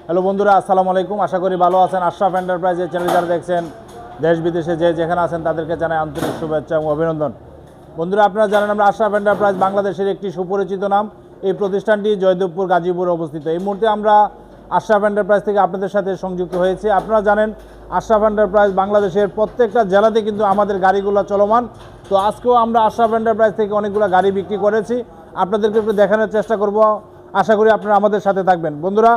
Hello বন্ধুরা, আসসালামু আলাইকুম। আশা করি ভালো আছেন। আশরাফ এন্টারপ্রাইজের চ্যানেল যারা দেখছেন, দেশ বিদেশে যেখানে আছেন তাদেরকে জানাই আন্তরিক শুভেচ্ছা এবং অভিনন্দন। বন্ধুরা, আপনারা জানেন আমরা আশরাফ এন্টারপ্রাইজ বাংলাদেশের একটি সুপরিচিত নাম। এই প্রতিষ্ঠানটি জয়দেবপুর গাজীপুরে অবস্থিত। এই মুহূর্তে আমরা আশরাফ এন্টারপ্রাইজ থেকে আপনাদের সাথে সংযুক্ত হয়েছি। আপনারা জানেন আশরাফ এন্টারপ্রাইজ বাংলাদেশের প্রত্যেকটা জেলাতে কিন্তু আমাদের গাড়িগুলো চলমান। তো আজকেও আমরা আশরাফ এন্টারপ্রাইজ থেকে অনেকগুলো গাড়ি বিক্রি করেছি, আপনাদেরকে একটু দেখানোর চেষ্টা করব। আশা করি আপনারা আমাদের সাথে থাকবেন। বন্ধুরা,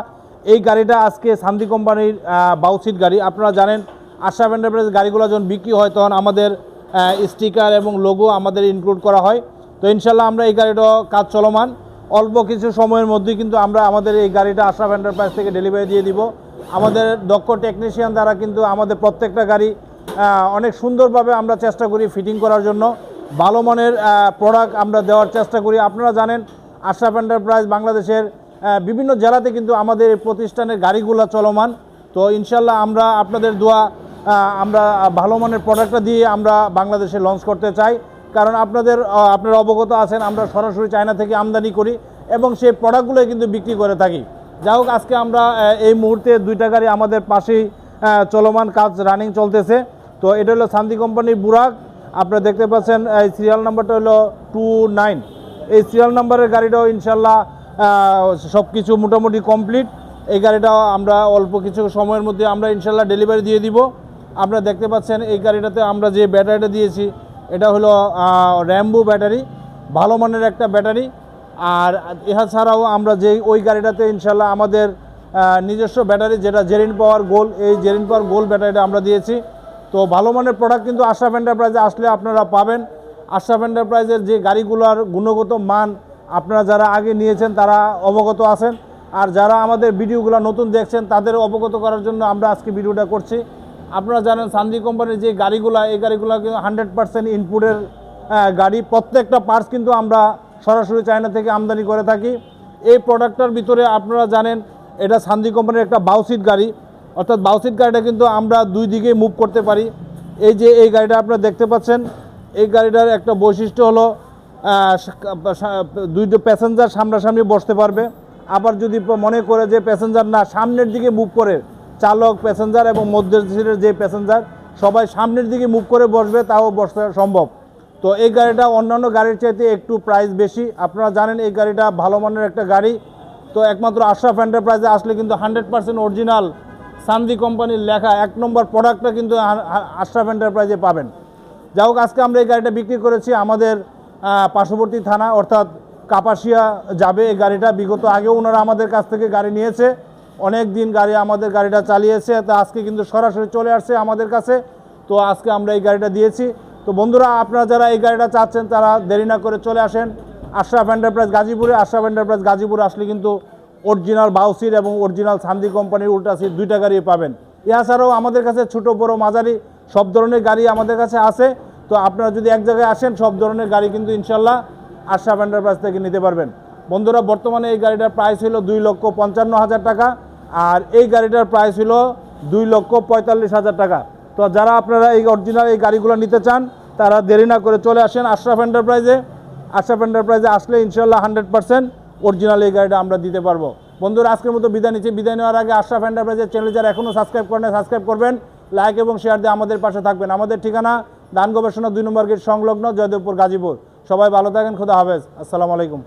এই গাড়িটা আজকে শান্তি কোম্পানির বাউসিট গাড়ি। আপনারা জানেন আশরাফ এন্টারপ্রাইজ গাড়িগুলো যখন বিক্রি হয় তখন আমাদের স্টিকার এবং লোগো আমাদের ইনক্লুড করা হয়। তো ইনশাল্লাহ আমরা এই গাড়িটা কাজ চলমান, অল্প কিছু সময়ের মধ্যেই কিন্তু আমরা আমাদের এই গাড়িটা আশরাফ এন্টারপ্রাইজ থেকে ডেলিভারি দিয়ে দিব। আমাদের দক্ষ টেকনিশিয়ান দ্বারা কিন্তু আমাদের প্রত্যেকটা গাড়ি অনেক সুন্দরভাবে আমরা চেষ্টা করি ফিটিং করার জন্য, ভালো মানের প্রোডাক্ট আমরা দেওয়ার চেষ্টা করি। আপনারা জানেন আশরাফ এন্টারপ্রাইজ বাংলাদেশের বিভিন্ন জেলাতে কিন্তু আমাদের প্রতিষ্ঠানের গাড়িগুলো চলমান। তো ইনশাল্লাহ আমরা আপনাদের দোয়া আমরা ভালো মানের প্রোডাক্টটা দিয়ে আমরা বাংলাদেশে লঞ্চ করতে চাই। কারণ আপনারা অবগত আছেন আমরা সরাসরি চায়না থেকে আমদানি করি এবং সেই প্রোডাক্টগুলোই কিন্তু বিক্রি করে থাকি। যাই হোক, আজকে আমরা এই মুহূর্তে দুইটা গাড়ি আমাদের পাশেই চলমান, কাজ রানিং চলতেছে। তো এটা হলো শান্তি কোম্পানির বুরাক। আপনারা দেখতে পাচ্ছেন এই সিরিয়াল নাম্বারটা হলো 29। এই সিরিয়াল নাম্বারের গাড়িটাও ইনশাল্লাহ সব কিছু মোটামুটি কমপ্লিট। এই গাড়িটাও আমরা অল্প কিছু সময়ের মধ্যে আমরা ইনশাল্লাহ ডেলিভারি দিয়ে দিব। আপনারা দেখতে পাচ্ছেন এই গাড়িটাতে আমরা যে ব্যাটারিটা দিয়েছি এটা হলো র্যাম্বো ব্যাটারি, ভালো মানের একটা ব্যাটারি। আর এছাড়াও ছাড়াও আমরা ওই গাড়িটাতে ইনশাল্লাহ আমাদের নিজস্ব ব্যাটারি যেটা জেরিন পাওয়ার গোল, এই জেরিন পাওয়ার গোল ব্যাটারিটা আমরা দিয়েছি। তো ভালো মানের প্রোডাক্ট কিন্তু আশরাফ এন্টারপ্রাইজে আসলে আপনারা পাবেন। আশরাফ এন্টারপ্রাইজের যে গাড়িগুলোর গুণগত মান আপনারা যারা আগে নিয়েছেন তারা অবগত আছেন, আর যারা আমাদের ভিডিওগুলো নতুন দেখছেন তাদের অবগত করার জন্য আমরা আজকে ভিডিওটা করছি। আপনারা জানেন শান্তি কোম্পানির যে গাড়িগুলো, এই গাড়িগুলো কিন্তু 100% ইনপুটের গাড়ি। প্রত্যেকটা পার্টস কিন্তু আমরা সরাসরি চায়না থেকে আমদানি করে থাকি। এই প্রোডাক্টটার ভিতরে আপনারা জানেন এটা শান্তি কোম্পানির একটা বাউসিট গাড়ি, অর্থাৎ বাউসিট গাড়িটা কিন্তু আমরা দুই দিকেই মুভ করতে পারি। এই যে এই গাড়িটা আপনারা দেখতে পাচ্ছেন, এই গাড়িটার একটা বৈশিষ্ট্য হলো দুইটা প্যাসেঞ্জার সামনাসামনি বসতে পারবে। আবার যদি মনে করে যে প্যাসেঞ্জার না সামনের দিকে মুভ করে, চালক, প্যাসেঞ্জার এবং মধ্যের সিটের যে প্যাসেঞ্জার সবাই সামনের দিকে মুভ করে বসবে, তাও বসতে সম্ভব। তো এই গাড়িটা অন্যান্য গাড়ির চাইতে একটু প্রাইস বেশি। আপনারা জানেন এই গাড়িটা ভালো মানের একটা গাড়ি। তো একমাত্র আশরাফ এন্টারপ্রাইজে আসলে কিন্তু 100% অরিজিনাল শান্তি কোম্পানির লেখা 1 নম্বর প্রোডাক্টটা কিন্তু আশরাফ এন্টারপ্রাইজে পাবেন। যাই হোক, আজকে আমরা এই গাড়িটা বিক্রি করেছি আমাদের পার্শ্ববর্তী থানা অর্থাৎ কাপাসিয়া যাবে এই গাড়িটা। বিগত আগেও ওনারা আমাদের কাছ থেকে গাড়ি নিয়েছে, অনেক দিন আমাদের গাড়িটা চালিয়েছে। তো আজকে কিন্তু সরাসরি চলে আসছে আমাদের কাছে। তো আজকে আমরা এই গাড়িটা দিয়েছি। তো বন্ধুরা, আপনারা যারা এই গাড়িটা চাচ্ছেন তারা দেরি না করে চলে আসেন আশরাফ এন্টারপ্রাইজ গাজীপুরে। আশরাফ এন্টারপ্রাইজ গাজীপুরে আসলে কিন্তু অরিজিনাল বাউসিট এবং অরিজিনাল শান্তি কোম্পানির উল্টা সিট দুইটা গাড়ি পাবেন। এছাড়াও আমাদের কাছে ছোটো বড়ো মাঝারি সব ধরনের গাড়ি আমাদের কাছে আছে। তো আপনারা যদি এক জায়গায় আসেন সব ধরনের গাড়ি কিন্তু ইনশাল্লাহ আশরাফ এন্টারপ্রাইজ থেকে নিতে পারবেন। বন্ধুরা, বর্তমানে এই গাড়িটার প্রাইস হলো 2,55,000 টাকা, আর এই গাড়িটার প্রাইস হলো 2,45,000 টাকা। তো যারা আপনারা এই অরিজিনাল এই গাড়িগুলো নিতে চান তারা দেরি না করে চলে আসেন আশরাফ এন্টারপ্রাইজে। আশরাফ এন্টারপ্রাইজে আসলে ইনশাল্লাহ 100% অরিজিনাল এই গাড়িটা আমরা দিতে পারবো। বন্ধুরা, আজকের মতো বিদায় নিচ্ছি। বিদায় নেওয়ার আগে আশরাফ এন্টারপ্রাইজের চ্যানেল যারা এখনও সাবস্ক্রাইব করেন সাবস্ক্রাইব করবেন, লাইক এবং শেয়ার দিয়ে আমাদের পাশে থাকবেন। আমাদের ঠিকানা ধান গবেষণা 2 নম্বর গেট সংলগ্ন, জয়দেবপুর, গাজীপুর। সবাই ভালো থাকেন, খোদা হাফেজ, আসসালামু আলাইকুম।